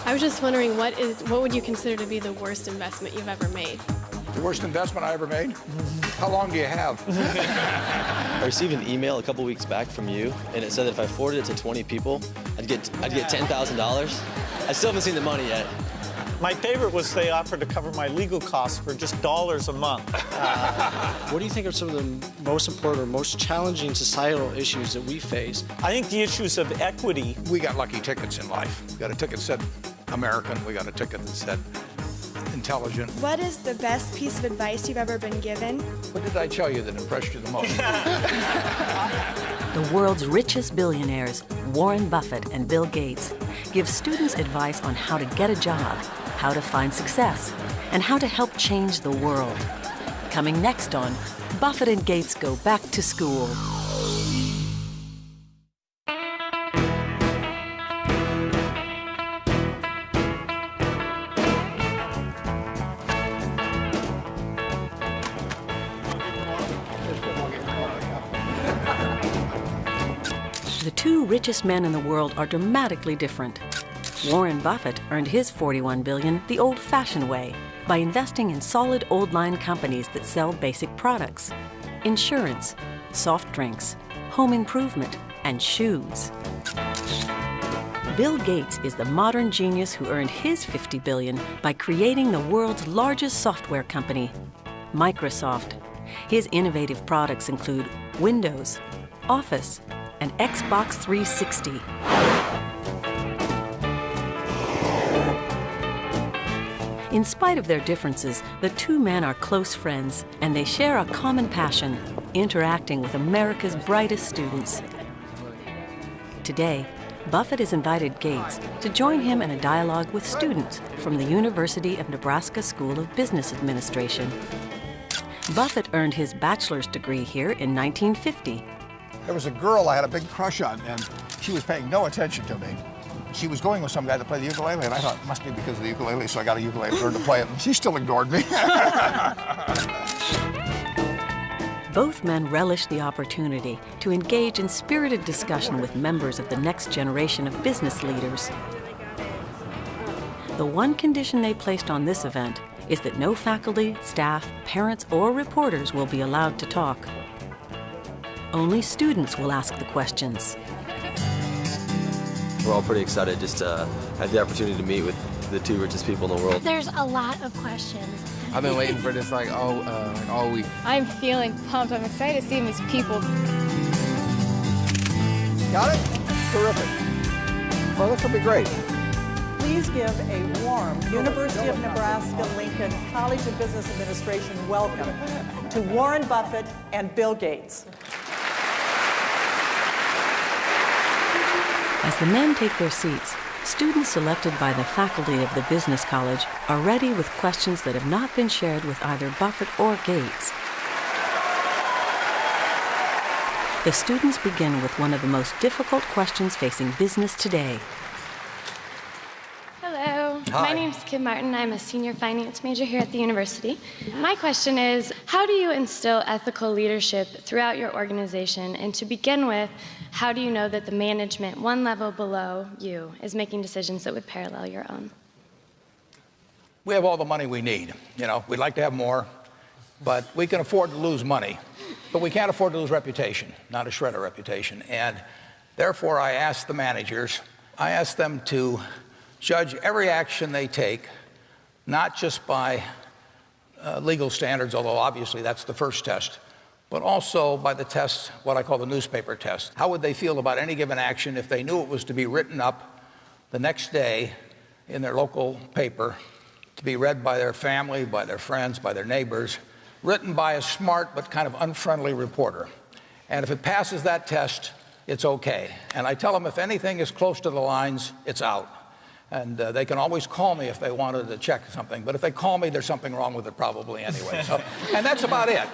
I was just wondering, what would you consider to be the worst investment you've ever made? The worst investment I ever made? How long do you have? I received an email a couple weeks back from you, and it said that if I forwarded it to 20 people, I'd get $10,000. I still haven't seen the money yet. My favorite was they offered to cover my legal costs for just $1 a month. What do you think are some of the most important or most challenging societal issues that we face? I think the issues of equity. We got lucky tickets in life. We got a ticket that said American. We got a ticket that said intelligent. What is the best piece of advice you've ever been given? What did I tell you that impressed you the most? The world's richest billionaires, Warren Buffett and Bill Gates, give students advice on how to get a job, how to find success, and how to help change the world. Coming next on Buffett and Gates Go Back to School. The two richest men in the world are dramatically different. Warren Buffett earned his $41 billion the old-fashioned way, by investing in solid old-line companies that sell basic products: insurance, soft drinks, home improvement, and shoes. Bill Gates is the modern genius who earned his $50 billion by creating the world's largest software company, Microsoft. His innovative products include Windows, Office, and Xbox 360. In spite of their differences, the two men are close friends, and they share a common passion: interacting with America's brightest students. Today, Buffett has invited Gates to join him in a dialogue with students from the University of Nebraska School of Business Administration. Buffett earned his bachelor's degree here in 1950. There was a girl I had a big crush on, and she was paying no attention to me. She was going with some guy that played the ukulele, and I thought it must be because of the ukulele, so I got a ukulele and learned to play it, and she still ignored me. Both men relished the opportunity to engage in spirited discussion with members of the next generation of business leaders. The one condition they placed on this event is that no faculty, staff, parents, or reporters will be allowed to talk. Only students will ask the questions. We're all pretty excited just to have the opportunity to meet with the two richest people in the world. There's a lot of questions. I've been waiting for this all week. I'm feeling pumped. I'm excited to see these people. Got it? Terrific. Well, this will be great. Please give a warm University of Nebraska-Lincoln College of Business Administration welcome to Warren Buffett and Bill Gates. As the men take their seats, students selected by the faculty of the business college are ready with questions that have not been shared with either Buffett or Gates. The students begin with one of the most difficult questions facing business today. Hello. Hi. My name's Kim Martin. I'm a senior finance major here at the university. My question is, how do you instill ethical leadership throughout your organization? And to begin with, how do you know that the management one level below you is making decisions that would parallel your own? We have all the money we need. You know, we'd like to have more, but we can afford to lose money. But we can't afford to lose reputation, not a shred of reputation. And therefore, I ask the managers, I ask them to judge every action they take, not just by legal standards, although obviously that's the first test, but also by the test, what I call the newspaper test. How would they feel about any given action if they knew it was to be written up the next day in their local paper, to be read by their family, by their friends, by their neighbors, written by a smart but kind of unfriendly reporter? And if it passes that test, it's okay. And I tell them if anything is close to the lines, it's out. And they can always call me if they wanted to check something. But if they call me, there's something wrong with it probably anyway. So, and that's about it.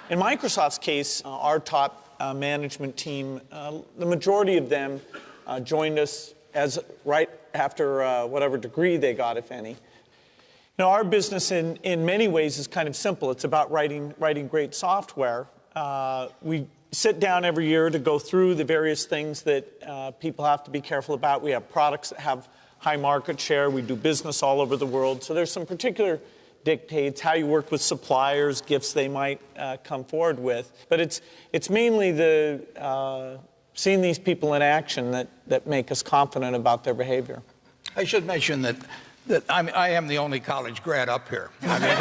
In Microsoft's case, our top management team, the majority of them joined us as right after whatever degree they got, if any. You know, our business in many ways is kind of simple. It's about writing great software. We sit down every year to go through the various things that people have to be careful about. We have products that have high market share. We do business all over the world. So there's some particular dictates, how you work with suppliers, gifts they might come forward with. But it's mainly the seeing these people in action that make us confident about their behavior. I should mention that I am the only college grad up here. I mean,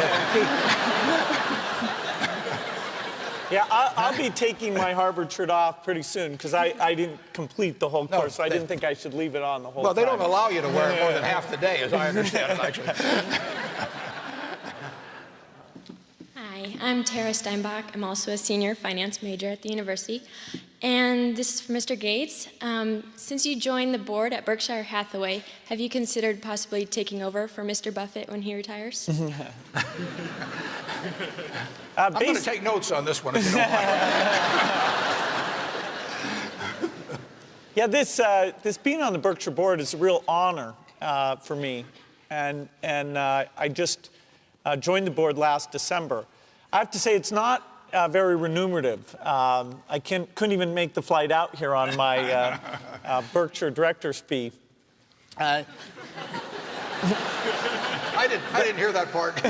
yeah, I'll be taking my Harvard shirt off pretty soon because I didn't complete the whole course, so I didn't think I should leave it on the whole time. Well, they don't allow you to wear it more than half the day, as I understand it, actually. Hi, I'm Tara Steinbach. I'm also a senior finance major at the university. And this is for Mr. Gates. Since you joined the board at Berkshire Hathaway, have you considered possibly taking over for Mr. Buffett when he retires? I'm going to take notes on this one if you don't mind. Yeah, this being on the Berkshire board is a real honor for me. And I just joined the board last December. I have to say it's not very remunerative. I couldn't even make the flight out here on my Berkshire director's fee. I didn't hear that part.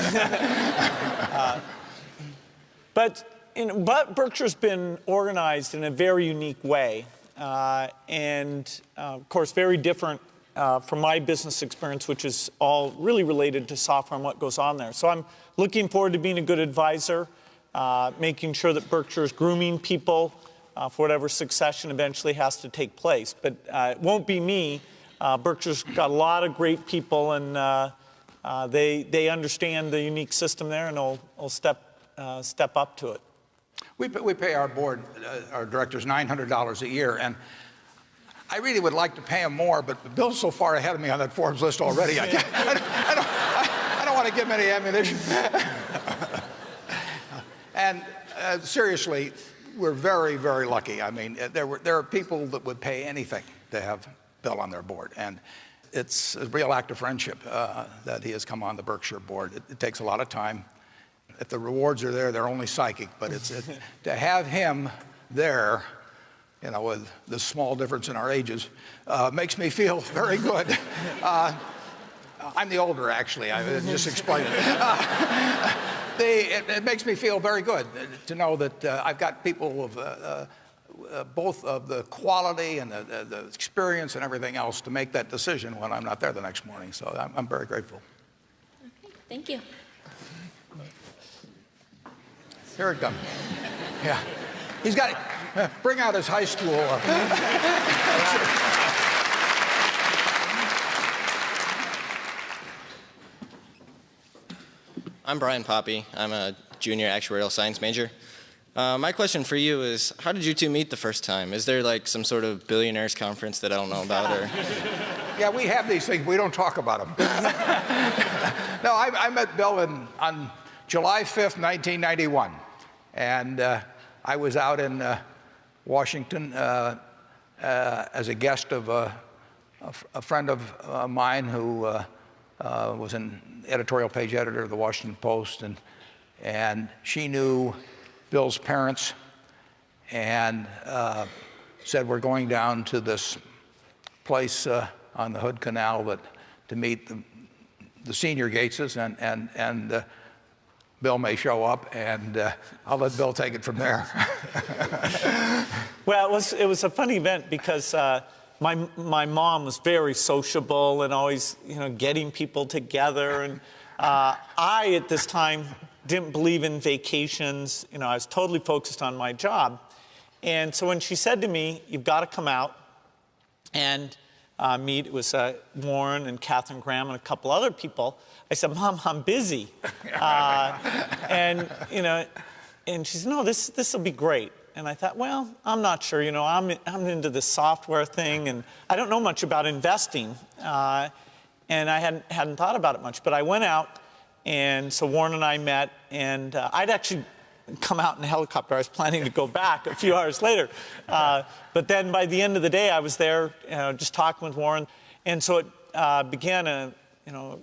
But Berkshire's been organized in a very unique way, and of course very different from my business experience, which is all really related to software and what goes on there. So I'm looking forward to being a good advisor, making sure that Berkshire is grooming people for whatever succession eventually has to take place. But it won't be me. Berkshire's got a lot of great people, and they understand the unique system there, and they'll step up to it. We pay our board, our directors, $900 a year, and I really would like to pay them more, but Bill's so far ahead of me on that Forbes list already. I don't want to give him any ammunition. And seriously, we're very, very lucky. I mean, there are people that would pay anything to have Bill on their board, and it's a real act of friendship that he has come on the Berkshire board. It takes a lot of time. If the rewards are there, they're only psychic, but to have him there, you know, with the small difference in our ages, makes me feel very good. I'm the older, actually. I just explained it. It makes me feel very good to know that I've got people of both of the quality and the experience and everything else to make that decision when I'm not there the next morning. So I'm very grateful. Okay, thank you. Here it comes. Yeah. He's got it. Bring out his high school. I'm Brian Poppy. I'm a junior actuarial science major. My question for you is, how did you two meet the first time? Is there like some sort of billionaires conference that I don't know about? Or? Yeah, we have these things. We don't talk about them. No, I met Bill on July 5th, 1991. And I was out in Washington as a guest of a friend of mine who was an editorial page editor of the Washington Post. And she knew Bill's parents and said, we're going down to this place on the Hood Canal to meet the senior Gateses, and Bill may show up, and I'll let Bill take it from there. Well, it was a funny event because my mom was very sociable and always, getting people together. And I, at this time, didn't believe in vacations. I was totally focused on my job. And so when she said to me, you've got to come out and meet, it was Warren and Catherine Graham and a couple other people, I said, Mom, I'm busy. And she said, no, this will be great. And I thought, well, I'm not sure. I'm into this software thing, and I don't know much about investing. And I hadn't thought about it much. But I went out, and so Warren and I met, and I'd actually come out in a helicopter. I was planning to go back a few hours later. But then by the end of the day, I was there just talking with Warren. And so it began a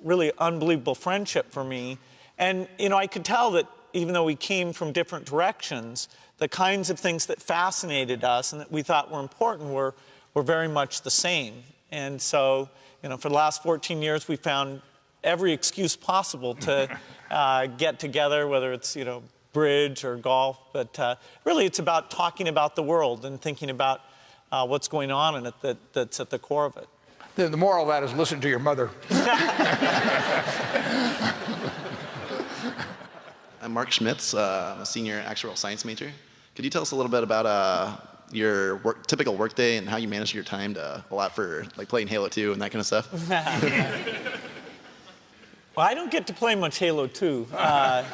really unbelievable friendship for me. And I could tell that even though we came from different directions, the kinds of things that fascinated us and that we thought were important were very much the same. And so, for the last 14 years, we found every excuse possible to get together, whether it's, bridge or golf. But really, it's about talking about the world and thinking about what's going on in it that's at the core of it. The moral of that is listen to your mother. I'm Mark Schmitz. I'm a senior actuarial science major. Could you tell us a little bit about your typical workday and how you manage your time to allow for playing Halo 2 and that kind of stuff? Well, I don't get to play much Halo 2. I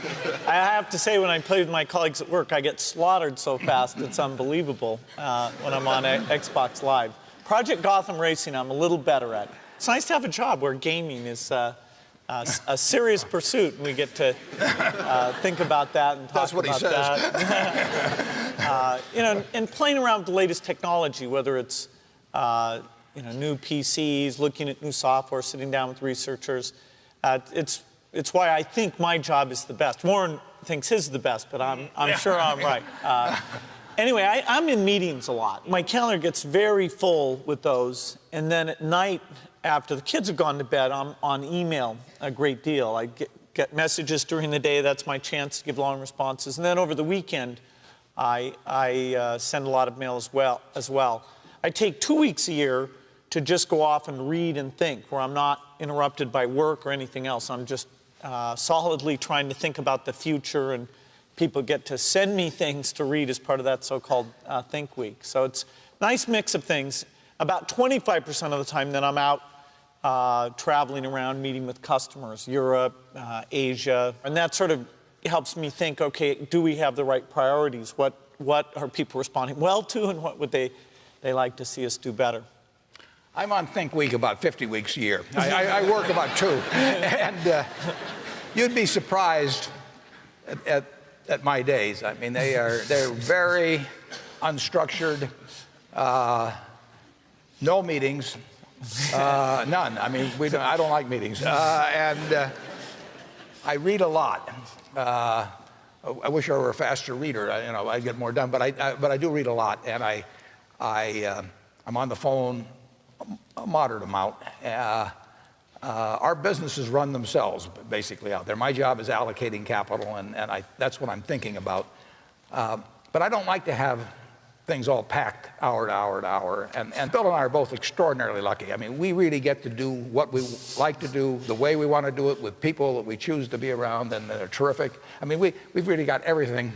have to say, when I play with my colleagues at work, I get slaughtered so fast it's unbelievable when I'm on Xbox Live. Project Gotham Racing, I'm a little better at. It's nice to have a job where gaming is a serious pursuit, and we get to think about that and talk about that. And playing around with the latest technology, whether it's new PCs, looking at new software, sitting down with researchers. It's why I think my job is the best. Warren thinks his is the best, but I'm sure I'm right. Anyway, I'm in meetings a lot. My calendar gets very full with those, and then at night, after the kids have gone to bed, I'm on email a great deal. I get messages during the day. That's my chance to give long responses. And then over the weekend, I send a lot of mail as well. I take 2 weeks a year to just go off and read and think, where I'm not interrupted by work or anything else. I'm just solidly trying to think about the future, and people get to send me things to read as part of that so-called Think Week. So it's a nice mix of things. About 25% of the time then I'm out traveling around, meeting with customers, Europe, Asia, and that sort of helps me think, okay, do we have the right priorities? What are people responding well to, and what would they like to see us do better? I'm on Think Week about 50 weeks a year. I work about 2. And you'd be surprised at my days. I mean, they're very unstructured, no meetings, none. I mean, I don't like meetings. And I read a lot. I wish I were a faster reader. I'd get more done. But I do read a lot, and I'm on the phone a moderate amount. Our businesses run themselves basically out there. My job is allocating capital, and that's what I'm thinking about. But I don't like to have things all packed hour to hour to hour. And Bill and I are both extraordinarily lucky. I mean, we really get to do what we like to do, the way we want to do it, with people that we choose to be around, and they're terrific. I mean, we've really got everything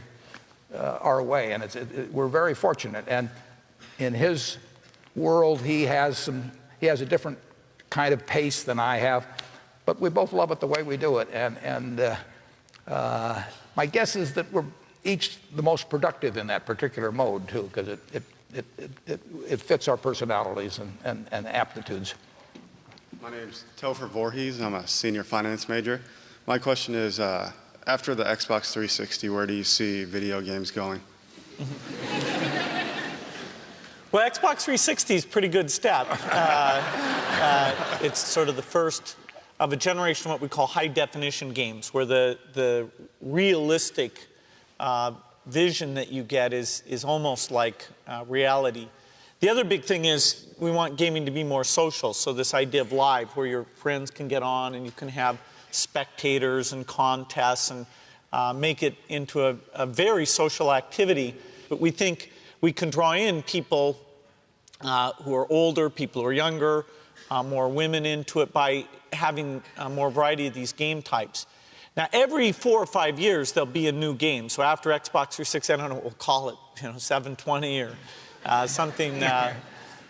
our way, and we're very fortunate. And in his world, he has a different kind of pace than I have, but we both love it the way we do it. And my guess is that we're each the most productive in that particular mode too, because it fits our personalities and aptitudes. My name's Topher Voorhees. I'm a senior finance major. My question is, after the Xbox 360, where do you see video games going? Well, Xbox 360 is a pretty good step. It's sort of the first of a generation of what we call high-definition games, where the realistic vision that you get is almost like reality. The other big thing is we want gaming to be more social, so this idea of live, where your friends can get on and you can have spectators and contests and make it into a very social activity. But we think we can draw in people who are older, people who are younger, more women into it by having more variety of these game types. Now, every 4 or 5 years, there'll be a new game. So after Xbox 360, I don't know what we'll call it, 720 or something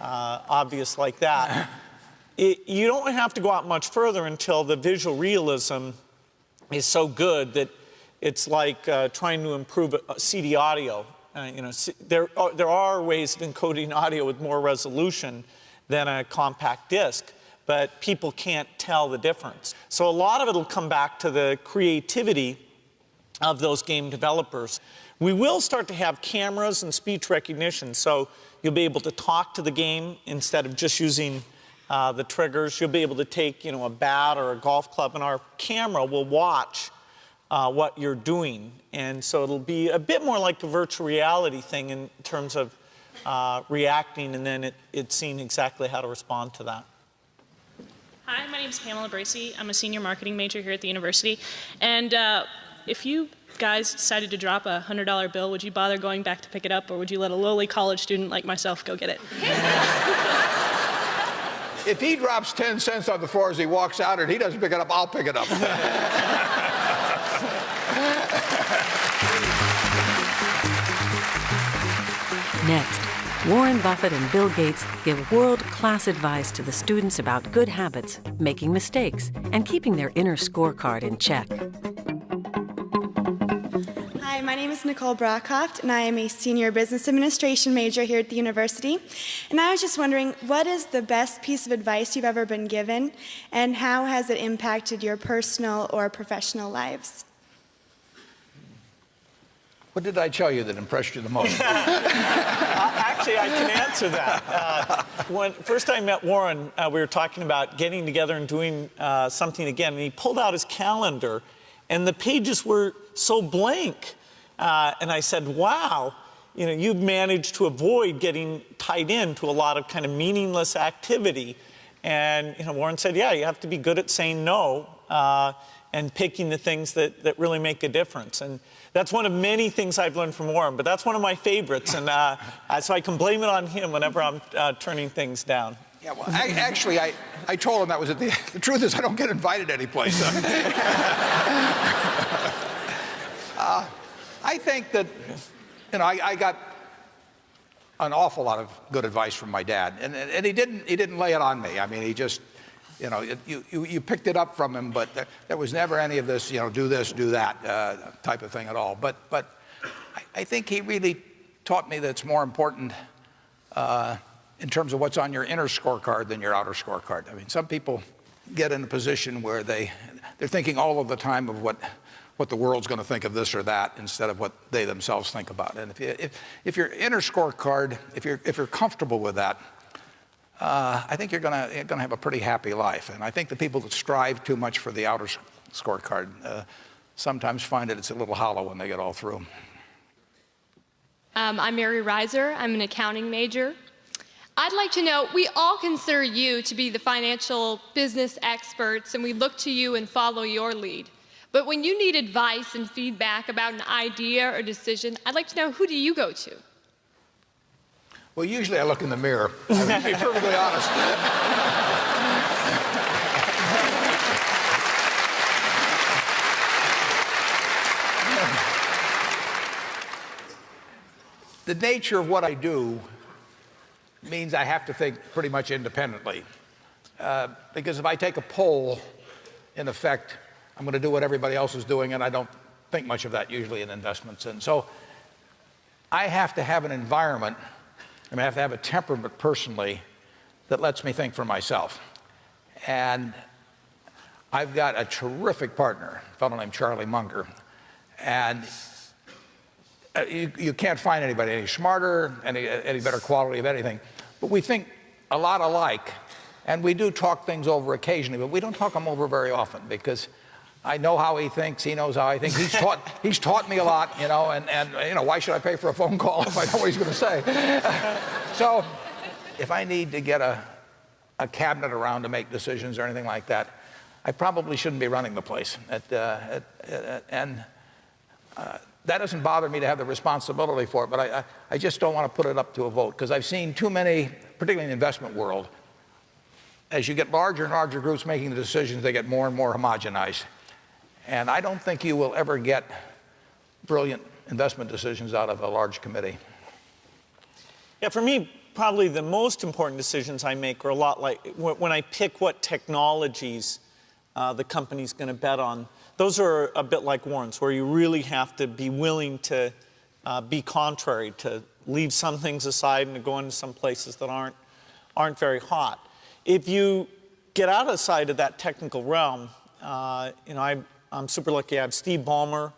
obvious like that. You don't have to go out much further until the visual realism is so good that it's like trying to improve CD audio. There are ways of encoding audio with more resolution than a compact disc, but people can't tell the difference. So a lot of it will come back to the creativity of those game developers. We will start to have cameras and speech recognition, so you'll be able to talk to the game instead of just using the triggers. You'll be able to take, a bat or a golf club, and our camera will watch what you're doing. And so it'll be a bit more like the virtual reality thing in terms of reacting and then it seeing exactly how to respond to that. Hi, my name is Pamela Bracey. I'm a senior marketing major here at the university. And if you guys decided to drop a $100 bill, would you bother going back to pick it up, or would you let a lowly college student like myself go get it? If he drops 10 cents on the floor as he walks out and he doesn't pick it up, I'll pick it up. Next, Warren Buffett and Bill Gates give world-class advice to the students about good habits, making mistakes, and keeping their inner scorecard in check. Hi, my name is Nicole Brockhoft, and I am a senior business administration major here at the university. And I was just wondering, what is the best piece of advice you've ever been given, and how has it impacted your personal or professional lives? What did I tell you that impressed you the most? Actually, I can answer that. When first I met Warren, we were talking about getting together and doing something again, and he pulled out his calendar, and the pages were so blank. And I said, wow, you know, you've managed to avoid getting tied into a lot of kind of meaningless activity. And you know, Warren said, yeah, you have to be good at saying no and picking the things that really make a difference. And that's one of many things I've learned from Warren, but that's one of my favorites. And so I can blame it on him whenever I'm turning things down. Yeah, well, actually, I told him that was it. The truth is I don't get invited anyplace. I think that, you know, I got an awful lot of good advice from my dad, and he didn't lay it on me. I mean, he just, you know, you picked it up from him, but there was never any of this, you know, do this, do that type of thing at all. But I think he really taught me that it's more important in terms of what's on your inner scorecard than your outer scorecard. I mean, some people get in a position where they're thinking all of the time of what the world's going to think of this or that instead of what they themselves think about. And if your inner scorecard, if you're comfortable with that, I think you're going to have a pretty happy life. And I think the people that strive too much for the outer scorecard sometimes find that it's a little hollow when they get all through. I'm Mary Reiser. I'm an accounting major. I'd like to know, we all consider you to be the financial business experts, and we look to you and follow your lead. But when you need advice and feedback about an idea or decision, I'd like to know, who do you go to? Well, usually I look in the mirror, to be perfectly honest. The nature of what I do means I have to think pretty much independently. Because if I take a poll, in effect, I'm going to do what everybody else is doing, and I don't think much of that usually in investments. And so I have to have an environment, I have to have a temperament personally that lets me think for myself. And I've got a terrific partner, a fellow named Charlie Munger. And you can't find anybody any smarter, any better quality of anything. But we think a lot alike. And we do talk things over occasionally, but we don't talk them over very often because I know how he thinks, he knows how I think. He's taught me a lot, you know, and you know, why should I pay for a phone call if I know what he's going to say? So if I need to get a cabinet around to make decisions or anything like that, I probably shouldn't be running the place. And that doesn't bother me to have the responsibility for it, but I just don't want to put it up to a vote because I've seen too many, particularly in the investment world, as you get larger and larger groups making the decisions, they get more and more homogenized. And I don't think you will ever get brilliant investment decisions out of a large committee. Yeah, for me, probably the most important decisions I make are a lot like when I pick what technologies the company's going to bet on. Those are a bit like Warren's, where you really have to be willing to be contrary, to leave some things aside and to go into some places that aren't very hot. If you get outside of that technical realm, you know, I'm super lucky. I have Steve Ballmer,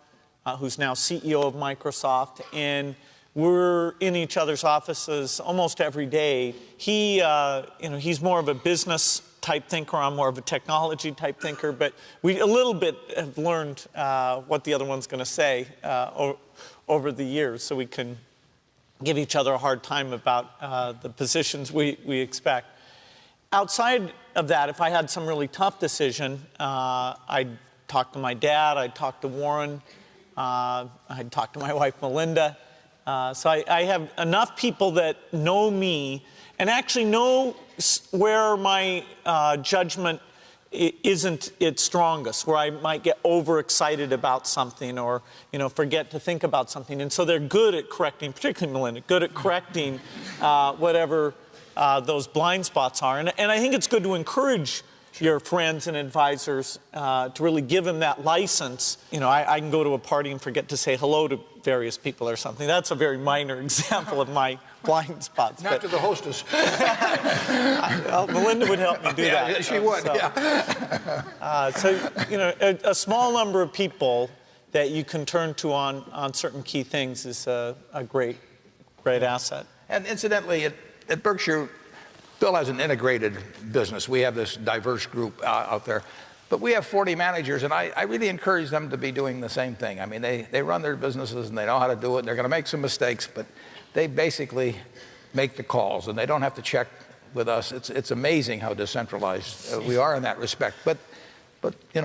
who's now CEO of Microsoft, and we're in each other's offices almost every day. He, you know, he's more of a business type thinker. I'm more of a technology type thinker, but we a little bit have learned what the other one's going to say over the years, so we can give each other a hard time about the positions we expect. Outside of that, if I had some really tough decision, I'd talk to my dad, I'd talk to Warren, I'd talk to my wife Melinda. So I have enough people that know me and actually know where my judgment isn't its strongest, where I might get overexcited about something or, forget to think about something. And so they're good at correcting, particularly Melinda, good at correcting whatever those blind spots are. And I think it's good to encourage your friends and advisors to really give them that license. I can go to a party and forget to say hello to various people or something. That's a very minor example of my blind spots. Not to the hostess. Melinda would help me do that. Yeah, she would, a small number of people that you can turn to on certain key things is a great asset. And incidentally, at Berkshire, Bill has an integrated business. We have this diverse group out there. But we have 40 managers, and I really encourage them to be doing the same thing. I mean, they run their businesses, and they know how to do it. They're going to make some mistakes, but they basically make the calls, and they don't have to check with us. It's amazing how decentralized we are in that respect. But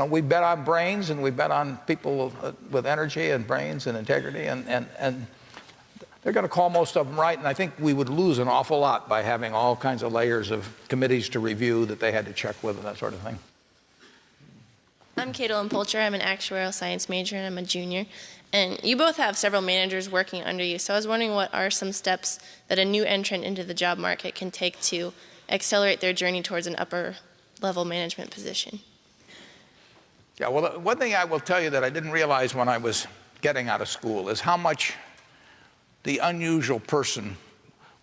we bet on brains, and we bet on people with energy and brains and integrity, and they're going to call most of them right, and I think we would lose an awful lot by having all kinds of layers of committees to review that they had to check with and that sort of thing. I'm Caitlin Polcher. I'm an actuarial science major, and I'm a junior. And you both have several managers working under you, so I was wondering what are some steps that a new entrant into the job market can take to accelerate their journey towards an upper-level management position? Yeah, well, one thing I will tell you that I didn't realize when I was getting out of school is how much the unusual person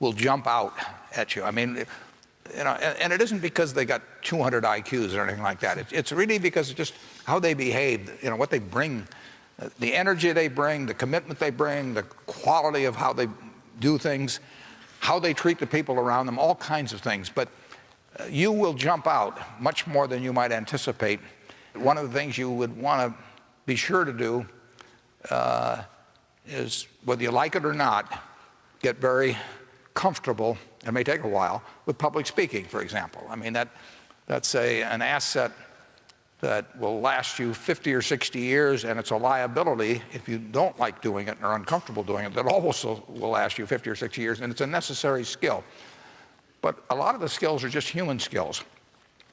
will jump out at you. I mean, and it isn't because they got 200 IQs or anything like that. It's really because of just how they behave, what they bring, the energy they bring, the commitment they bring, the quality of how they do things, how they treat the people around them, all kinds of things. But you will jump out much more than you might anticipate. One of the things you would want to be sure to do is, whether you like it or not, get very comfortable, it may take a while, with public speaking, for example. I mean, that's an asset that will last you 50 or 60 years, and it's a liability if you don't like doing it and are uncomfortable doing it, that also will last you 50 or 60 years, and it's a necessary skill. But a lot of the skills are just human skills.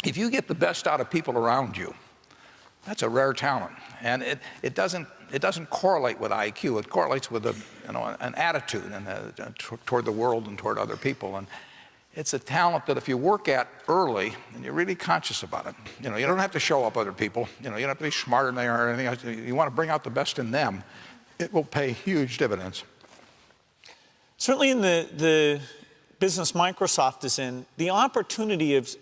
If you get the best out of people around you, that's a rare talent, and it doesn't correlate with IQ. It correlates with an attitude and toward the world and toward other people. And it's a talent that if you work at early and you're really conscious about it, you don't have to show up other people. You don't have to be smarter than they are or anything else. You want to bring out the best in them. It will pay huge dividends. Certainly in the business Microsoft is in, the opportunity of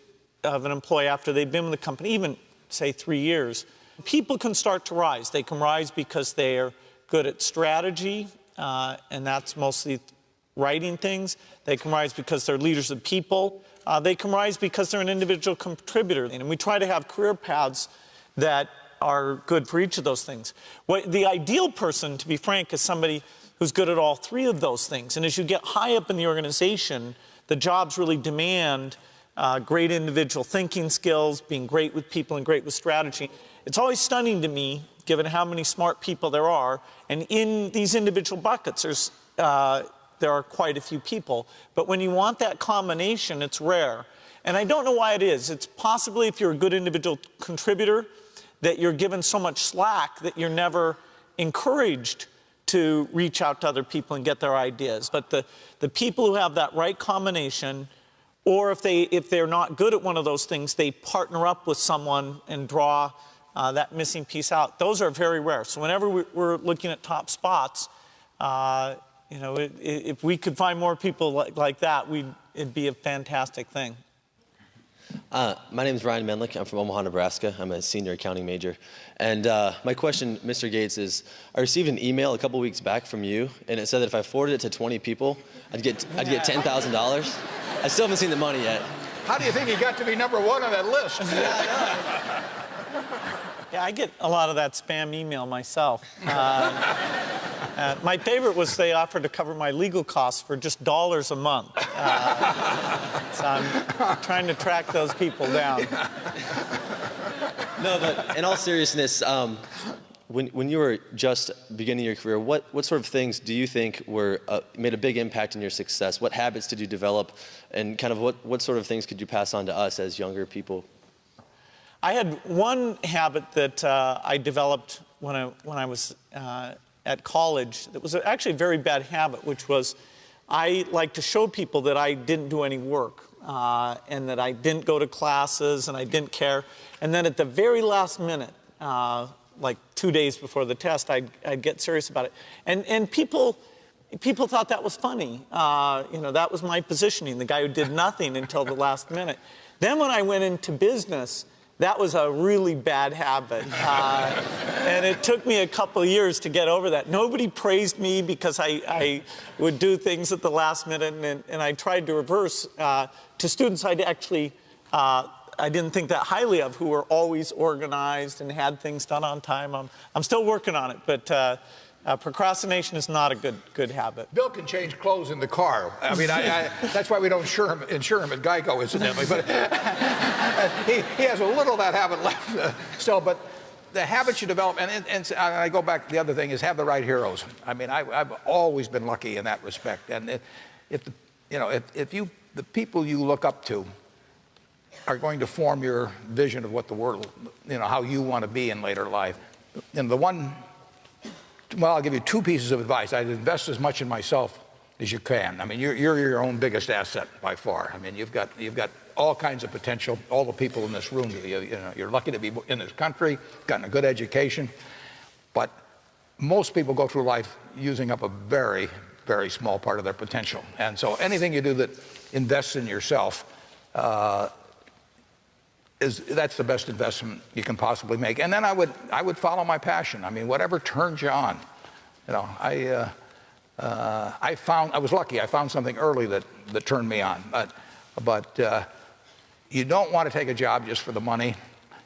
an employee after they've been with the company, even say 3 years, people can start to rise. They can rise because they're good at strategy, and that's mostly writing things. They can rise because they're leaders of people. They can rise because they're an individual contributor. And we try to have career paths that are good for each of those things. The ideal person, to be frank, is somebody who's good at all three of those things. And as you get high up in the organization, the jobs really demand great individual thinking skills, being great with people and great with strategy. It's always stunning to me, given how many smart people there are, and in these individual buckets, there are quite a few people. But when you want that combination, it's rare. And I don't know why it is. It's possibly, if you're a good individual contributor, that you're given so much slack that you're never encouraged to reach out to other people and get their ideas. But the people who have that right combination, or if they're not good at one of those things, they partner up with someone and draw that missing piece out. Those are very rare. So whenever we're looking at top spots, if we could find more people like that, it'd be a fantastic thing. My name is Ryan Menlick. I'm from Omaha, Nebraska. I'm a senior accounting major. And my question, Mr. Gates, is I received an email a couple weeks back from you, and it said that if I forwarded it to 20 people, I'd get $10,000. I still haven't seen the money yet. How do you think he got to be #1 on that list? Yeah, I get a lot of that spam email myself. My favorite was they offered to cover my legal costs for just $1 a month. So I'm trying to track those people down. No, but in all seriousness, when you were just beginning your career, what sort of things do you think were made a big impact in your success? What habits did you develop, and kind of what sort of things could you pass on to us as younger people? I had one habit that I developed when I was at college that was actually a very bad habit, which was I like to show people that I didn't do any work and that I didn't go to classes and I didn't care. And then at the very last minute, like 2 days before the test, I'd get serious about it. And people thought that was funny. You know, that was my positioning, the guy who did nothing until the last minute. Then when I went into business, that was a really bad habit. And it took me a couple of years to get over that. Nobody praised me because I would do things at the last minute, and I tried to reverse to students I didn't think that highly of, who were always organized and had things done on time. I'm still working on it, but procrastination is not a good habit. Bill can change clothes in the car. I mean, that's why we don't insure him at Geico, incidentally. But he has a little of that habit left still. But the habits you develop, and I go back, the other thing is have the right heroes. I mean, I've always been lucky in that respect. And if the people you look up to are going to form your vision of what the world, how you want to be in later life. And well, I'll give you 2 pieces of advice. I'd invest as much in myself as you can. I mean, you're your own biggest asset by far. I mean, you've got all kinds of potential. All the people in this room, you're lucky to be in this country, gotten a good education. But most people go through life using up a very, very small part of their potential. And so anything you do that invests in yourself, that's the best investment you can possibly make. And then I would follow my passion. I mean, whatever turns you on. I was lucky. I found something early that turned me on. But you don't want to take a job just for the money.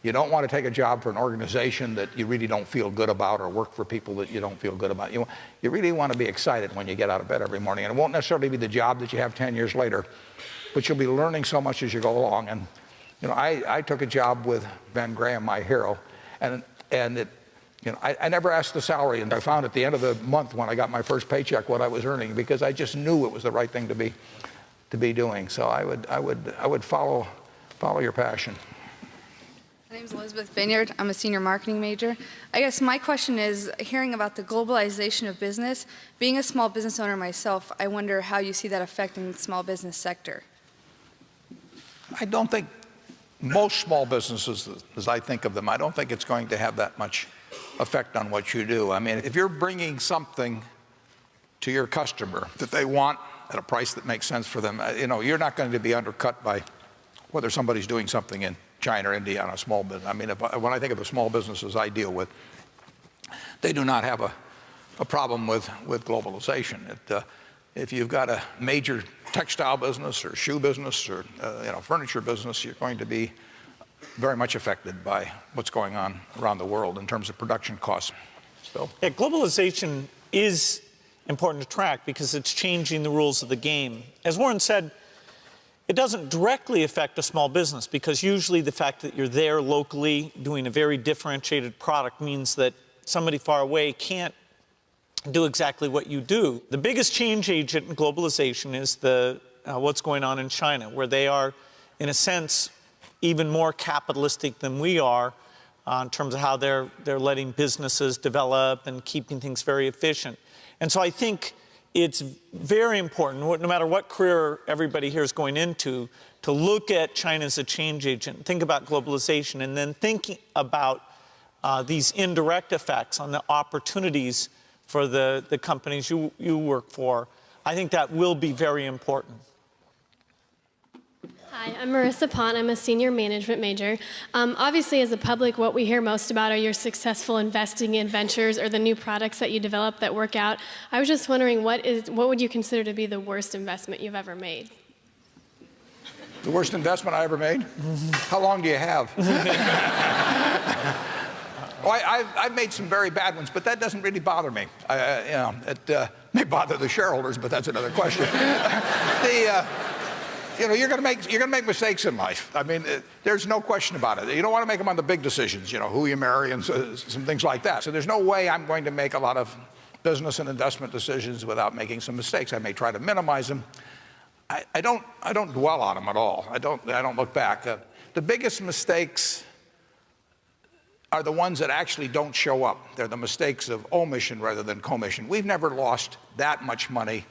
You don't want to take a job for an organization that you really don't feel good about, or work for people that you don't feel good about. You really want to be excited when you get out of bed every morning. And it won't necessarily be the job that you have 10 years later, but you'll be learning so much as you go along. And I took a job with Ben Graham, my hero, and I never asked the salary, and I found at the end of the month when I got my first paycheck what I was earning, because I just knew it was the right thing to be doing. So I would follow your passion. My name is Elizabeth Vineyard. I'm a senior marketing major. I guess my question is, hearing about the globalization of business, being a small business owner myself, I wonder how you see that affecting the small business sector. I don't think most small businesses, as I think of them, I don't think it's going to have that much effect on what you do. I mean, if you're bringing something to your customer that they want at a price that makes sense for them, you're not going to be undercut by whether somebody's doing something in China or India on a small business. I mean, when I think of the small businesses I deal with, they do not have a problem with globalization. If you've got a major textile business or shoe business or furniture business, you're going to be very much affected by what's going on around the world in terms of production costs. Bill? Yeah, globalization is important to track because it's changing the rules of the game. As Warren said, it doesn't directly affect a small business because usually the fact that you're there locally doing a very differentiated product means that somebody far away can't do exactly what you do. The biggest change agent in globalization is what's going on in China, where they are, in a sense, even more capitalistic than we are in terms of how they're letting businesses develop and keeping things very efficient. And so I think it's very important, no matter what career everybody here is going into, to look at China as a change agent, think about globalization, and then thinking about these indirect effects on the opportunities for the companies you work for. I think that will be very important. Hi, I'm Marissa Pont. I'm a senior management major. Obviously, as a public, what we hear most about are your successful investing in ventures or the new products that you develop that work out. I was just wondering, what would you consider to be the worst investment you've ever made? The worst investment I ever made? How long do you have? I've made some very bad ones, but that doesn't really bother me. It may bother the shareholders, but that's another question. You're going to make mistakes in life. I mean, there's no question about it. You don't want to make them on the big decisions, who you marry and some things like that. So there's no way I'm going to make a lot of business and investment decisions without making some mistakes. I may try to minimize them. I don't dwell on them at all. I don't look back. The biggest mistakes are the ones that actually don't show up. They're the mistakes of omission rather than commission. We've never lost that much money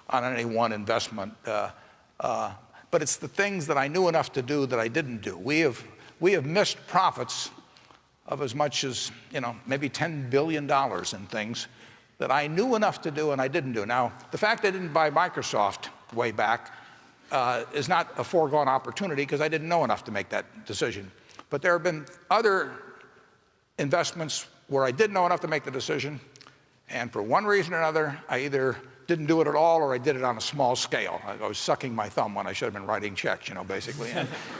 on any one investment. But it's the things that I knew enough to do that I didn't do. We have missed profits of as much as, maybe $10 billion in things that I knew enough to do and I didn't do. Now, the fact I didn't buy Microsoft way back is not a foregone opportunity because I didn't know enough to make that decision. But there have been other investments where I didn't know enough to make the decision, and for one reason or another, I either didn't do it at all or I did it on a small scale. I was sucking my thumb when I should have been writing checks, basically.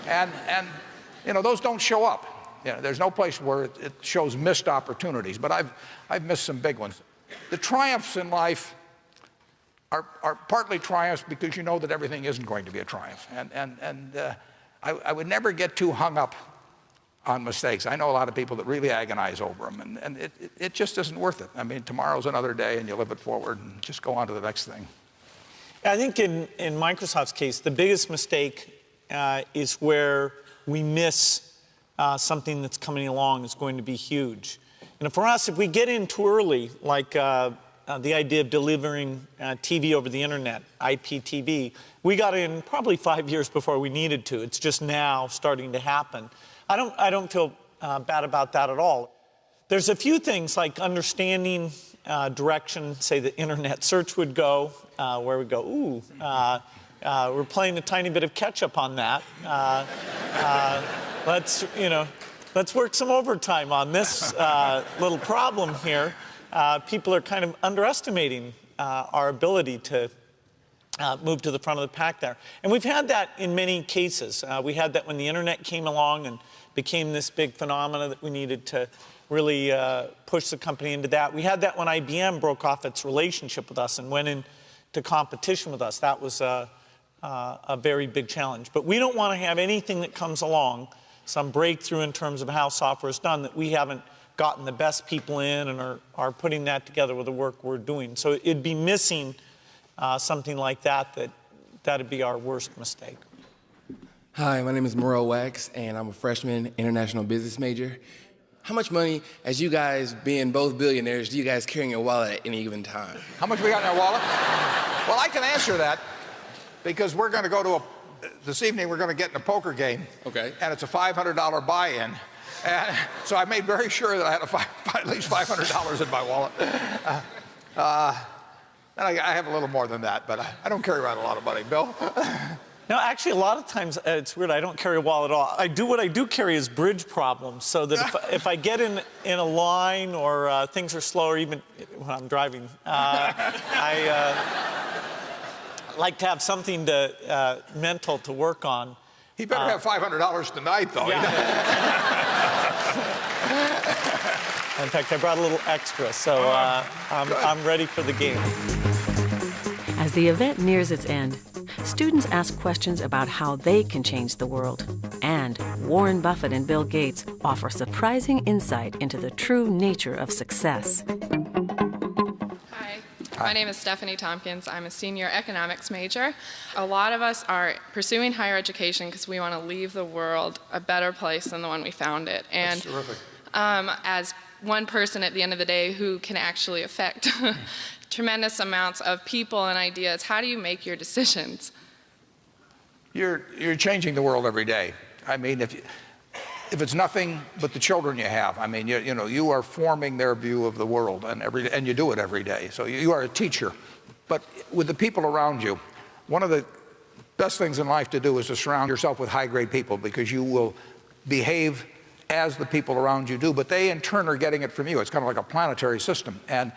And those don't show up. There's no place where it shows missed opportunities, but I've missed some big ones. The triumphs in life are partly triumphs because you know that everything isn't going to be a triumph. I would never get too hung up on mistakes. I know a lot of people that really agonize over them, and it just isn't worth it. I mean, tomorrow's another day, and you live it forward and just go on to the next thing. I think in Microsoft's case, the biggest mistake is where we miss something that's coming along that's going to be huge. For us, if we get in too early, like the idea of delivering TV over the internet, IPTV, we got in probably 5 years before we needed to. It's just now starting to happen. I don't feel bad about that at all. There's a few things like understanding direction, say the internet search would go, where we go, ooh, we're playing a tiny bit of catch up on that. Let's work some overtime on this little problem here. People are kind of underestimating our ability to move to the front of the pack there. And we've had that in many cases. We had that when the internet came along and became this big phenomena that we needed to really push the company into that. We had that when IBM broke off its relationship with us and went into competition with us. That was a very big challenge. But we don't want to have anything that comes along, some breakthrough in terms of how software is done, that we haven't gotten the best people in and are putting that together with the work we're doing. So it'd be missing something like that'd be our worst mistake. Hi, my name is Morel Wax, and I'm a freshman international business major. How much money, as you guys being both billionaires, do you guys carry in your wallet at any given time? How much we got in our wallet? Well, I can answer that because we're going to go to this evening we're going to get in a poker game. Okay. And it's a $500 buy-in. And so I made very sure that I had at least $500 in my wallet. And I have a little more than that, but I don't carry around a lot of money. Bill? No, actually, a lot of times, it's weird, I don't carry a wallet at all. What I do carry is bridge problems, so that if I get in a line or things are slow, or even when I'm driving, I like to have something mental to work on. He better have $500 tonight, though. Yeah. In fact, I brought a little extra, so I'm ready for the game. As the event nears its end, students ask questions about how they can change the world. And Warren Buffett and Bill Gates offer surprising insight into the true nature of success. Hi, my name is Stephanie Tompkins. I'm a senior economics major. A lot of us are pursuing higher education because we want to leave the world a better place than the one we found it. And that's terrific. As one person at the end of the day who can actually affect tremendous amounts of people and ideas, how do you make your decisions? You're changing the world every day. I mean, if it's nothing but the children you have, I mean, you are forming their view of the world, and you do it every day. So you are a teacher. But with the people around you, one of the best things in life to do is to surround yourself with high-grade people, because you will behave as the people around you do, but they in turn are getting it from you. It's kind of like a planetary system. And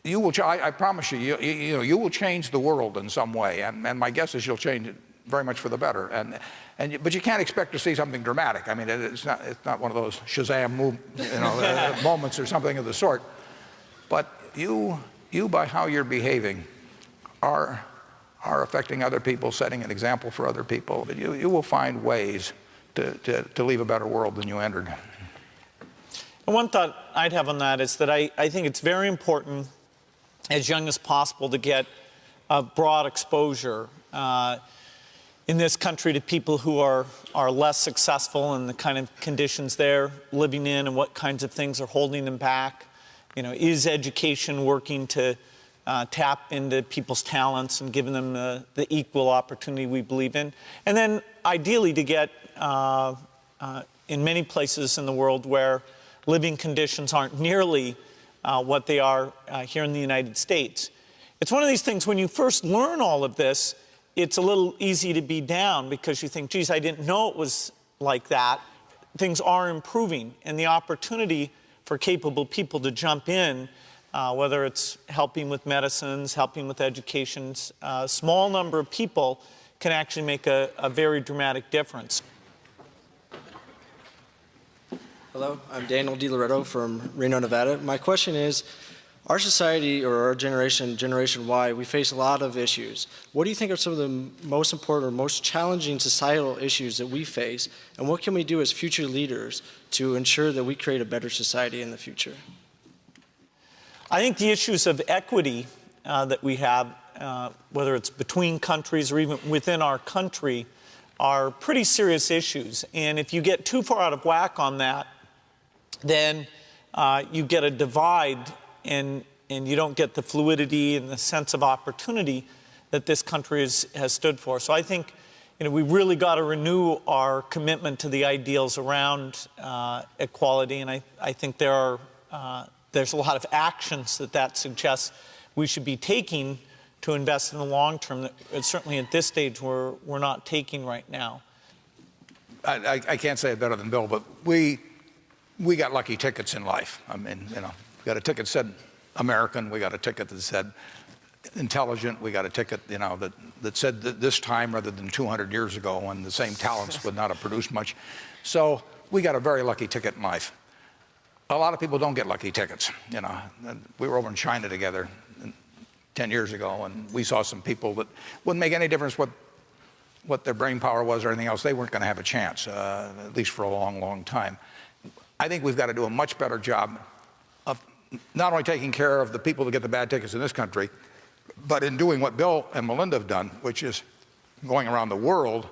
you will. I promise you, you will change the world in some way, and my guess is you'll change it very much for the better. But you can't expect to see something dramatic. I mean, it's not one of those Shazam moments or something of the sort. But you by how you're behaving, are affecting other people, setting an example for other people. But you will find ways to leave a better world than you entered. And one thought I'd have on that is that I think it's very important, as young as possible, to get a broad exposure in this country to people who are less successful and the kind of conditions they're living in and what kinds of things are holding them back. Is education working to tap into people's talents and giving them the equal opportunity we believe in? And then ideally to get in many places in the world where living conditions aren't nearly what they are here in the United States. It's one of these things, when you first learn all of this, it's a little easy to be down because you think, geez, I didn't know it was like that. Things are improving, and the opportunity for capable people to jump in, whether it's helping with medicines, helping with educations, a small number of people can actually make a very dramatic difference. Hello, I'm Daniel DiLoretto from Reno, Nevada. My question is, our society, or our generation, Generation Y, we face a lot of issues. What do you think are some of the most important or most challenging societal issues that we face, and what can we do as future leaders to ensure that we create a better society in the future? I think the issues of equity that we have, whether it's between countries or even within our country, are pretty serious issues. And if you get too far out of whack on that, then you get a divide, and you don't get the fluidity and the sense of opportunity that this country has stood for. So I think we really got to renew our commitment to the ideals around equality, and I think there's a lot of actions that suggests we should be taking to invest in the long term that certainly at this stage we're not taking right now. I can't say it better than Bill, but we got lucky tickets in life. I mean, we got a ticket that said American, we got a ticket that said intelligent, we got a ticket, that said this time rather than 200 years ago when the same talents would not have produced much. So we got a very lucky ticket in life. A lot of people don't get lucky tickets. We were over in China together 10 years ago, and we saw some people that wouldn't make any difference what their brain power was or anything else. They weren't going to have a chance, at least for a long, long time. I think we've got to do a much better job of not only taking care of the people that get the bad tickets in this country, but in doing what Bill and Melinda have done, which is going around the world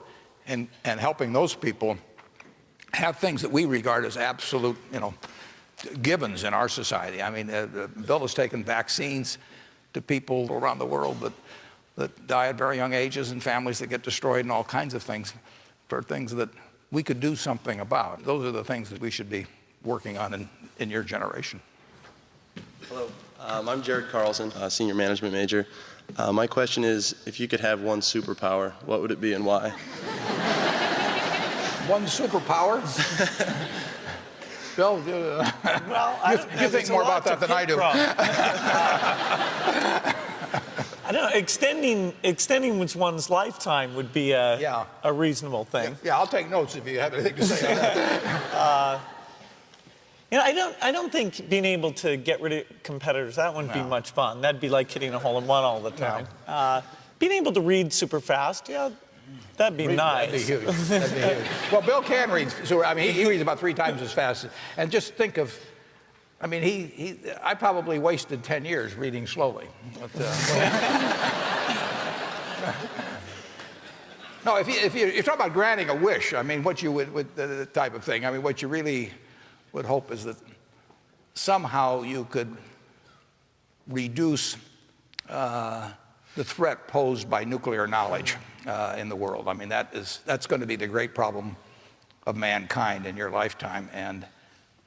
and helping those people have things that we regard as absolute, givens in our society. I mean, Bill has taken vaccines to people around the world that die at very young ages, and families that get destroyed, and all kinds of things, for things that we could do something about. Those are the things that we should be working on in your generation. Hello, I'm Jared Carlson, senior management major. My question is, if you could have one superpower, what would it be and why? One superpower? Bill, you think more about that than I do. I don't know, extending one's lifetime would be a reasonable thing. Yeah, I'll take notes if you have anything to say on that. I don't think being able to get rid of competitors, that wouldn't be much fun. That'd be like hitting a hole-in-one all the time. Being able to read super fast, that'd be nice. That'd be huge. That'd be huge. Well, Bill can read. I mean, he reads about 3 times as fast. And just think of, I mean, I probably wasted 10 years reading slowly. But, no, if you're talking about granting a wish, I mean, what you would the type of thing. I mean, what you really would hope is that somehow you could reduce the threat posed by nuclear knowledge in the world. I mean, that's going to be the great problem of mankind in your lifetime. And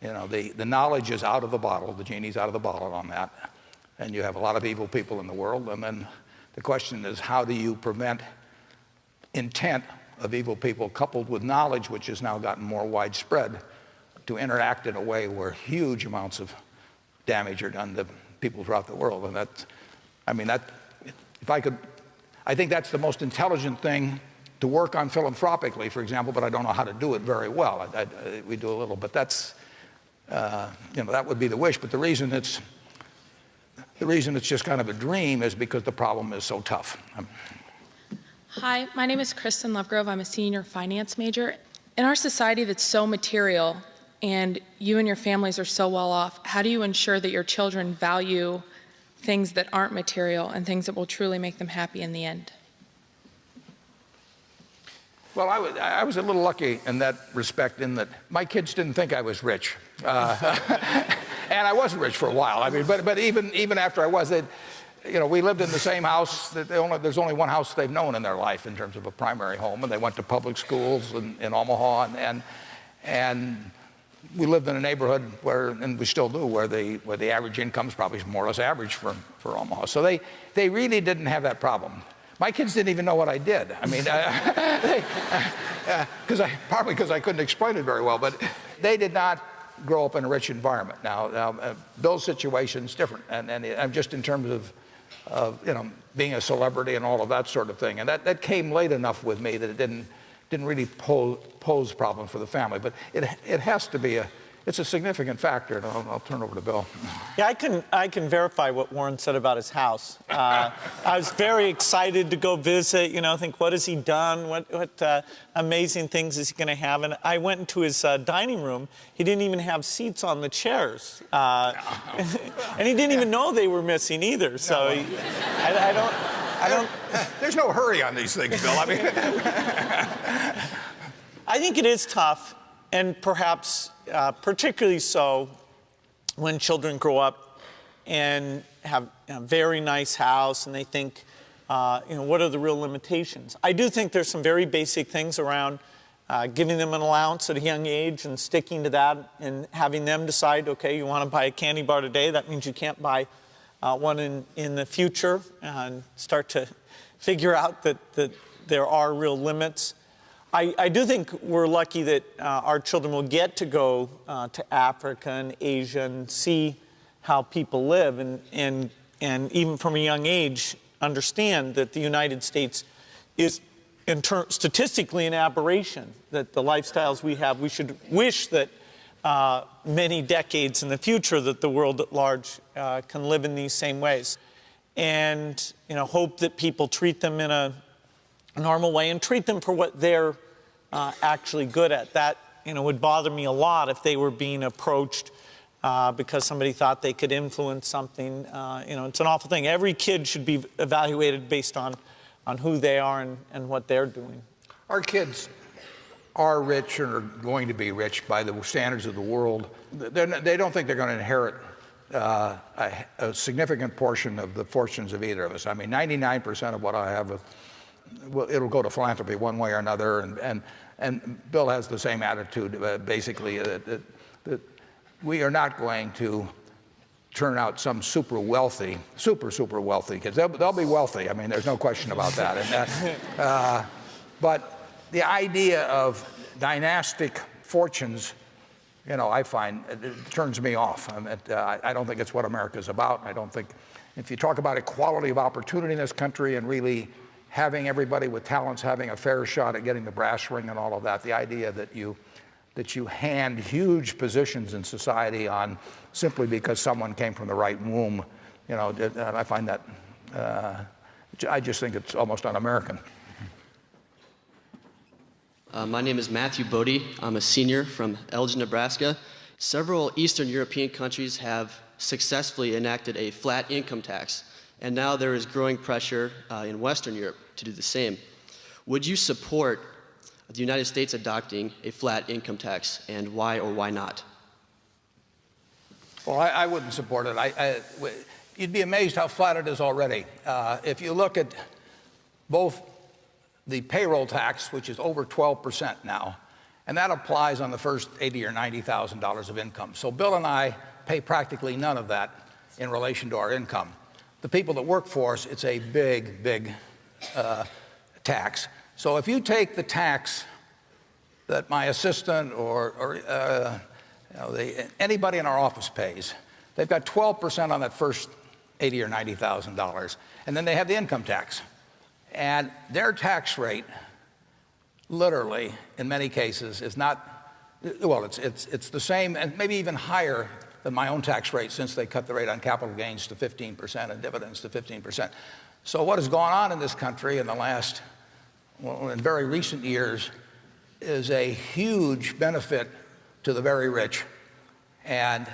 the knowledge is out of the bottle. The genie's out of the bottle on that. And you have a lot of evil people in the world. And then the question is, how do you prevent intent of evil people coupled with knowledge, which has now gotten more widespread, to interact in a way where huge amounts of damage are done people throughout the world. And that's, I mean, that, if I could, I think that's the most intelligent thing to work on philanthropically, for example, but I don't know how to do it very well. We do a little, but that's, you know, that would be the wish. But the reason it's just kind of a dream is because the problem is so tough. Hi, my name is Kristen Lovegrove. I'm a senior finance major. In our society that's so material and you and your families are so well off, how do you ensure that your children value things that aren't material and things that will truly make them happy in the end? Well, I was a little lucky in that respect in that my kids didn't think I was rich. And I wasn't rich for a while. I mean, but even after I was, you know, we lived in the same house. There's only one house they've known in their life in terms of a primary home, and they went to public schools in Omaha, and we lived in a neighborhood where, and we still do, where the average income is probably more or less average for Omaha. So they really didn't have that problem. My kids didn't even know what I did. I mean, partly because I couldn't explain it very well, but they did not grow up in a rich environment. Now Bill's situation's different, and just in terms of you know, being a celebrity and all of that sort of thing, and that came late enough with me that it didn't really pose problems for the family. But it has to be it's a significant factor, and I'll turn over to Bill. Yeah, I can verify what Warren said about his house. I was very excited to go visit, you know, think, what has he done? What amazing things is he going to have? And I went into his dining room. He didn't even have seats on the chairs. And he didn't even know they were missing either. So I don't... There's no hurry on these things, Bill. I mean... I think it is tough, and perhaps particularly so when children grow up and have a very nice house and they think, you know, what are the real limitations? I do think there's some very basic things around giving them an allowance at a young age and sticking to that and having them decide, okay, you want to buy a candy bar today, that means you can't buy one in the future, and start to figure out that there are real limits. I do think we're lucky that our children will get to go to Africa and Asia and see how people live, and even from a young age understand that the United States is statistically an aberration, that the lifestyles we have, we should wish that many decades in the future that the world at large can live in these same ways, and you know, hope that people treat them in a normal way and treat them for what they're actually good at. That, you know, would bother me a lot if they were being approached because somebody thought they could influence something. You know, it's an awful thing. Every kid should be evaluated based on who they are and what they're doing. Our kids are rich and are going to be rich by the standards of the world. They don't think they're going to inherit a significant portion of the fortunes of either of us. I mean, 99% of what I have, well, it'll go to philanthropy one way or another, and Bill has the same attitude, basically, that we are not going to turn out some super wealthy kids. They'll be wealthy. I mean, there's no question about that. But the idea of dynastic fortunes, you know, I find it turns me off. I don't think it's what America's about. I don't think, if you talk about equality of opportunity in this country and really having everybody with talents having a fair shot at getting the brass ring and all of that, the idea that you hand huge positions in society on simply because someone came from the right womb, you know, I find that, I just think it's almost un-American. My name is Matthew Bodie. I'm a senior from Elgin, Nebraska. Several Eastern European countries have successfully enacted a flat income tax, and now there is growing pressure in Western Europe to do the same. Would you support the United States adopting a flat income tax, and why or why not? Well, I wouldn't support it. You'd be amazed how flat it is already. If you look at both the payroll tax, which is over 12% now, and that applies on the first $80,000 or $90,000 of income. So Bill and I pay practically none of that in relation to our income. The people that work for us, it's a big, big tax. So if you take the tax that my assistant or you know, anybody in our office pays, they've got 12% on that first $80,000 or $90,000. And then they have the income tax. And their tax rate, literally, in many cases, is not, well, it's the same and maybe even higher than my own tax rate, since they cut the rate on capital gains to 15% and dividends to 15%. So what has gone on in this country in the last, well, in very recent years, is a huge benefit to the very rich, and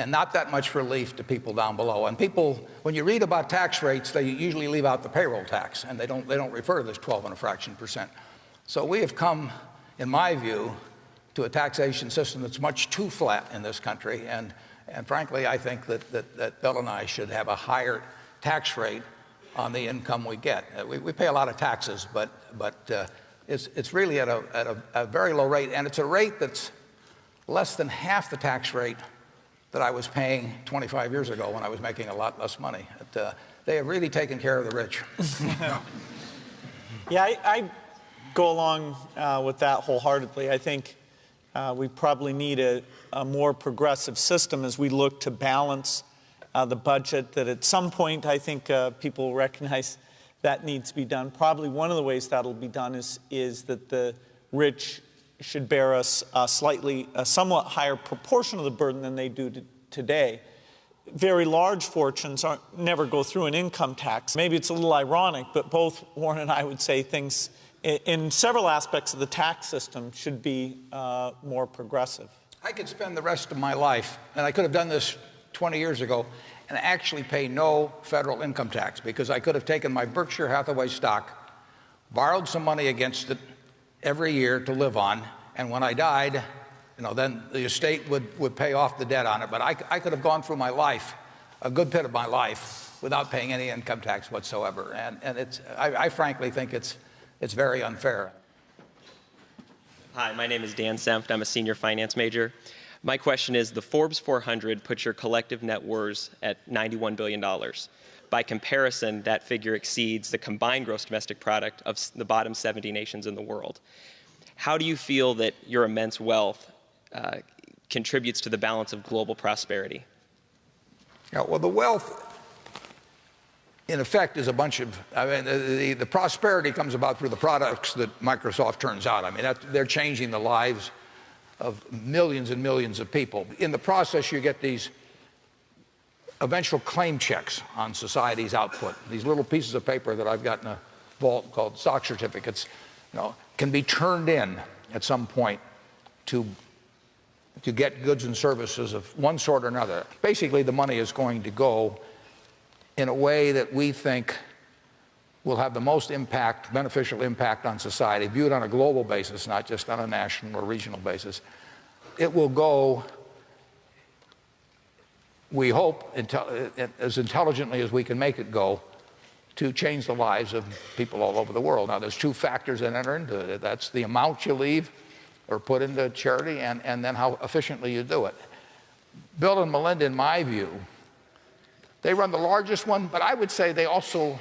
not that much relief to people down below. And people, when you read about tax rates, they usually leave out the payroll tax, and they don't refer to this 12 and a fraction percent. So we have come, in my view, to a taxation system that's much too flat in this country, and frankly, I think that Bill and I should have a higher tax rate on the income we get. We pay a lot of taxes, but it's really at a very low rate, and it's a rate that's less than half the tax rate that I was paying 25 years ago when I was making a lot less money. They have really taken care of the rich. Yeah, I go along with that wholeheartedly. I think we probably need a more progressive system as we look to balance the budget, that at some point I think people recognize that needs to be done. Probably one of the ways that'll be done is that the rich should bear a somewhat higher proportion of the burden than they do today. Very large fortunes never go through an income tax. Maybe it's a little ironic, but both Warren and I would say things in several aspects of the tax system should be more progressive. I could spend the rest of my life, and I could have done this 20 years ago, and actually pay no federal income tax, because I could have taken my Berkshire Hathaway stock, borrowed some money against it every year to live on, and when I died, then the estate would pay off the debt on it. But I could have gone through my life, a good bit of my life, without paying any income tax whatsoever. And I frankly think it's very unfair. Hi, my name is Dan Senft. I'm a senior finance major. My question is, the Forbes 400 puts your collective net worth at $91 billion. By comparison, that figure exceeds the combined gross domestic product of the bottom 70 nations in the world. How do you feel that your immense wealth contributes to the balance of global prosperity? Yeah, well, the wealth, in effect, is a bunch of, the prosperity comes about through the products that Microsoft turns out. They're changing the lives of millions and millions of people. In the process, you get these eventual claim checks on society's output. These little pieces of paper that I've got in a vault called stock certificates, can be turned in at some point to get goods and services of one sort or another. Basically, the money is going to go in a way that we think will have the most impact, beneficial impact on society, viewed on a global basis, not just on a national or regional basis. It will go, we hope, as intelligently as we can make it go, to change the lives of people all over the world. Now, there's two factors that enter into it. That's the amount you leave or put into charity, and then how efficiently you do it. Bill and Melinda, in my view, they run the largest one, but I would say they also,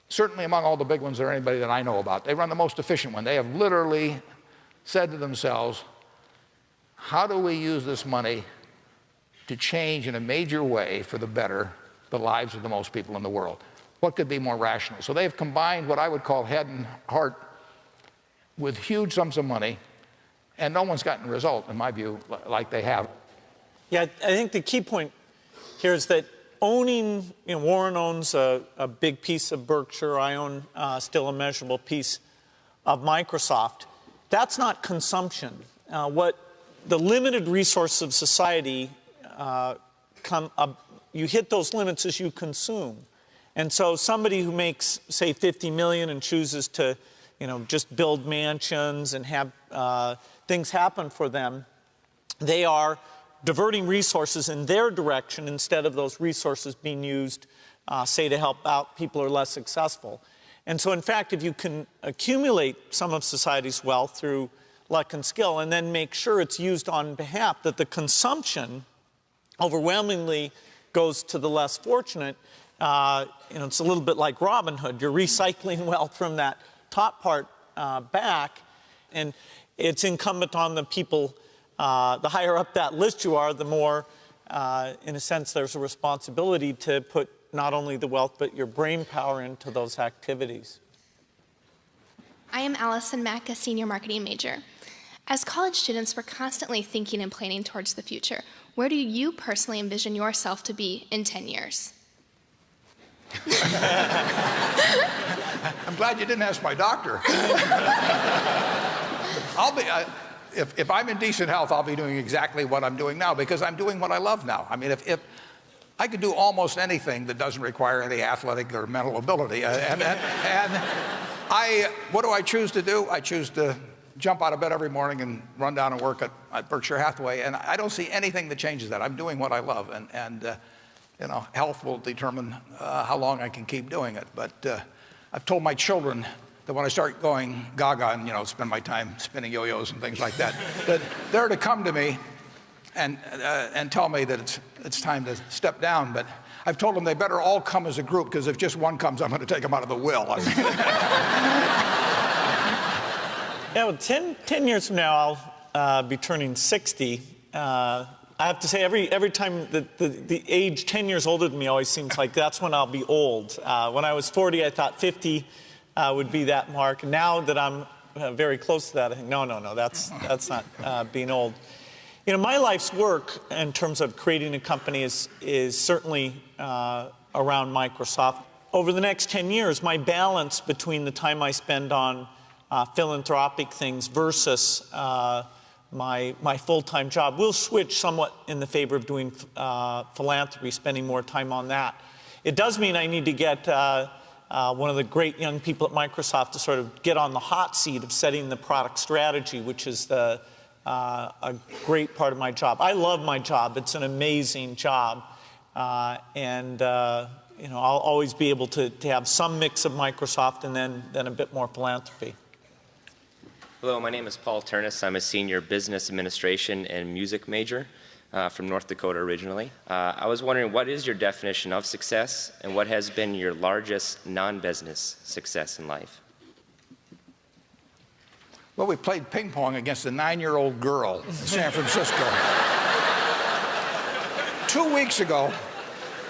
certainly among all the big ones or anybody that I know about, they run the most efficient one. They have literally said to themselves, how do we use this money to change in a major way for the better the lives of the most people in the world? What could be more rational? So they've combined what I would call head and heart with huge sums of money, and no one's gotten a result, in my view, like they have. Yeah, I think the key point here is that owning, Warren owns a big piece of Berkshire. I own still a measurable piece of Microsoft. That's not consumption. What the limited resources of society you hit those limits as you consume. And so somebody who makes, say, $50 million and chooses to, just build mansions and have things happen for them, they are diverting resources in their direction instead of those resources being used, say, to help out people who are less successful. And so, in fact, if you can accumulate some of society's wealth through luck and skill and then make sure it's used on behalf, that the consumption overwhelmingly goes to the less fortunate, it's a little bit like Robin Hood. You're recycling wealth from that top part back, and it's incumbent on the people, the higher up that list you are, the more in a sense, there's a responsibility to put not only the wealth, but your brain power into those activities. I am Allison Mack, a senior marketing major. As college students, we're constantly thinking and planning towards the future. Where do you personally envision yourself to be in 10 years? I'm glad you didn't ask my doctor. If I'm in decent health, I'll be doing exactly what I'm doing now, because I'm doing what I love now. I mean, if I could do almost anything that doesn't require any athletic or mental ability. What do I choose to do? I choose to jump out of bed every morning and run down and work at Berkshire Hathaway, and I don't see anything that changes that. I'm doing what I love, and you know, health will determine how long I can keep doing it. But I've told my children that when I start going gaga and, you know, spend my time spinning yo-yos and things like that, that they're to come to me and tell me that it's time to step down. But I've told them they better all come as a group, because if just one comes, I'm going to take them out of the will. Yeah, well, 10 years from now, I'll be turning 60. I have to say, every time the age 10 years older than me always seems like that's when I'll be old. When I was 40, I thought 50 would be that mark. Now that I'm very close to that, I think, no, that's not being old. You know, my life's work in terms of creating a company is certainly around Microsoft. Over the next 10 years, my balance between the time I spend on philanthropic things versus my full-time job will switch somewhat in the favor of doing philanthropy, spending more time on that. It does mean I need to get one of the great young people at Microsoft to sort of get on the hot seat of setting the product strategy, which is a great part of my job. I love my job. It's an amazing job. You know, I'll always be able to have some mix of Microsoft and then a bit more philanthropy. Hello, my name is Paul Turnus. I'm a senior business administration and music major from North Dakota originally. I was wondering, what is your definition of success, and what has been your largest non-business success in life? Well, we played ping pong against a 9-year-old girl in San Francisco. 2 weeks ago,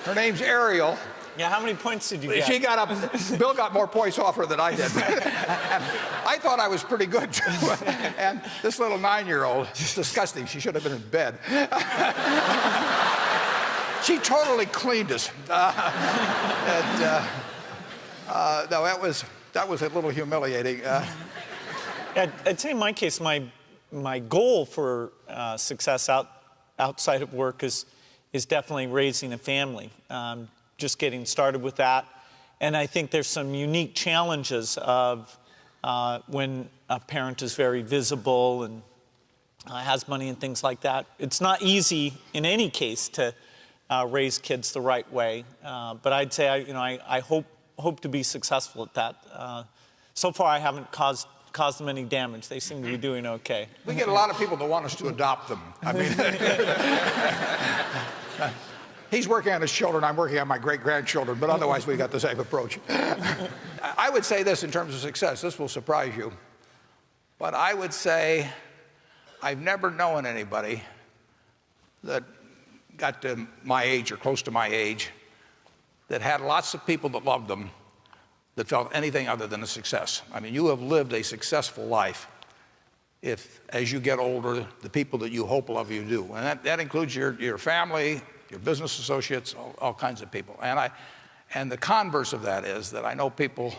her name's Ariel. Yeah, how many points did you get? She got up. Bill got more points off her than I did. And I thought I was pretty good, too. And this little 9-year-old, it's disgusting. She should have been in bed. She totally cleaned us. No, that was a little humiliating. I'd say in my case, my goal for success outside of work is definitely raising a family. Just getting started with that. And I think there's some unique challenges of when a parent is very visible and has money and things like that. It's not easy in any case to raise kids the right way. But I'd say I hope to be successful at that. So far I haven't caused them any damage. They seem to be doing okay. We get a lot of people that want us to adopt them. I mean, he's working on his children, I'm working on my great-grandchildren, but otherwise we got the same approach. I would say this in terms of success. This will surprise you. But I would say I've never known anybody that got to my age or close to my age that had lots of people that loved them that felt anything other than a success. I mean, you have lived a successful life if, as you get older, the people that you hope love you do. And that includes your family, your business associates, all kinds of people. And the converse of that is that I know people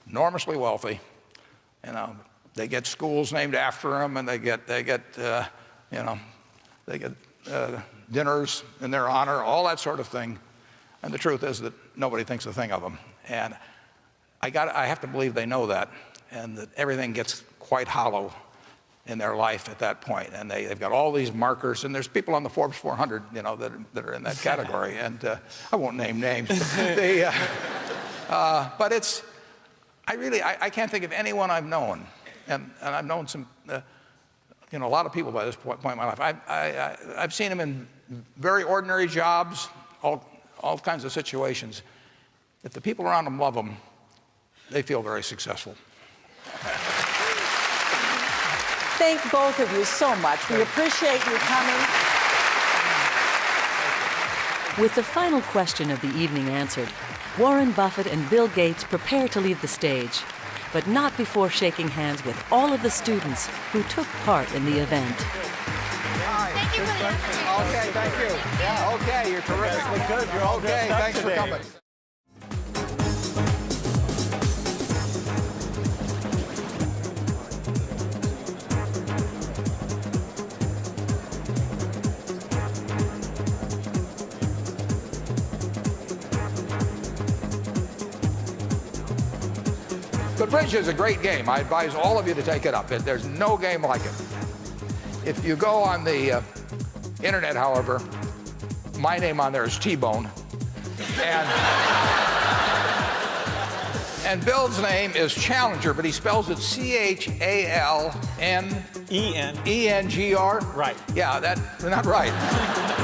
enormously wealthy, you know, they get schools named after them, and they get dinners in their honor, all that sort of thing. And the truth is that nobody thinks a thing of them. And I have to believe they know that, and that everything gets quite hollow in their life at that point. And they've got all these markers, and there's people on the Forbes 400, you know, that are in that category. And I won't name names. But it's, I can't think of anyone I've known, and I've known some, you know, a lot of people by this point in my life. I've seen them in very ordinary jobs, all kinds of situations. If the people around them love them, they feel very successful. Thank both of you so much. We appreciate you coming. With the final question of the evening answered, Warren Buffett and Bill Gates prepare to leave the stage, but not before shaking hands with all of the students who took part in the event. Thank you for the opportunity. Okay, thank you. Yeah, okay, you're terrific. You guys look good. You're all okay, dressed up thanks today. for coming. But bridge is a great game. I advise all of you to take it up. There's no game like it. If you go on the internet, however, my name on there is T-Bone. And Bill's name is Challenger, but he spells it C-H-A-L-N-E-N-G-R. Right. Yeah, that's not right.